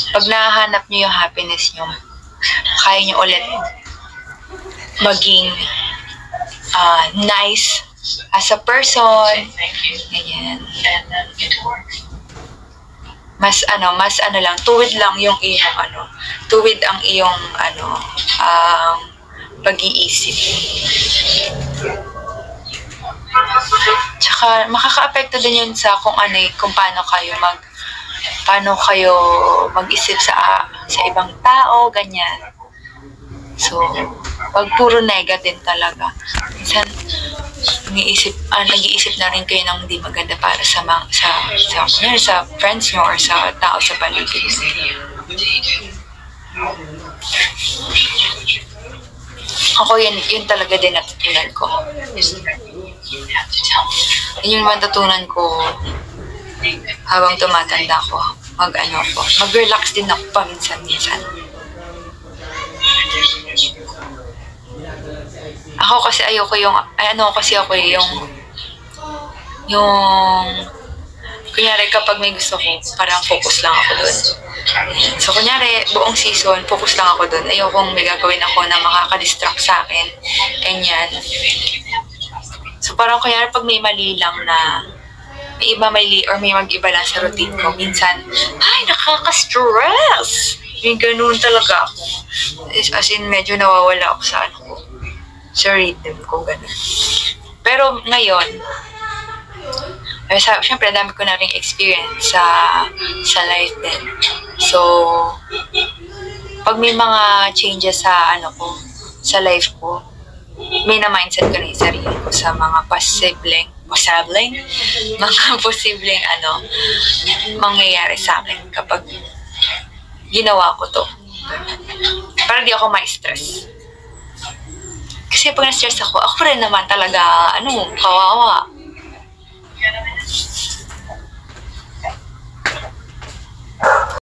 Pag nahanap nyo yung happiness nyo, kaya nyo ulit maging nice as a person. Ganyan. Mas lang, tuwid lang yung iyong tuwid ang iyong pag-iisip. Tsaka makaka-apekto din yun sa kung paano kayo mag-isip sa ibang tao, ganyan. So, pag puro negative talaga, minsan nag-iisip na rin kayo ng hindi maganda para sa friends nyo or sa tao sa paligid. Ako yun talaga din natutunan ko. Yun yung matutunan ko habang tumatanda ko. Mag-relax din ako paminsan-minsan. Ako kasi ayoko yung kunyari kapag may gusto ko, parang focus lang ako dun. So kunyari, buong season, focus lang ako dun. Ayokong may gagawin ako na makaka-distract sa akin. Ganyan. So parang kunyari pag may mali lang na may mag-iba lang sa routine ko, minsan, ay, nakaka-stress! Yung ganun talaga ako. As in, medyo nawawala ako sa rhythm ko, ganun. Pero ngayon, syempre, dami ko na rin experience sa life din. So, pag may mga changes sa life ko, may na-mindset ko na yung sarili ko sa mga posibleng mangyayari sa akin kapag ginawa ko to. Para di ako ma-stress. Kasi pag na-stress ako rin naman talaga, kawawa.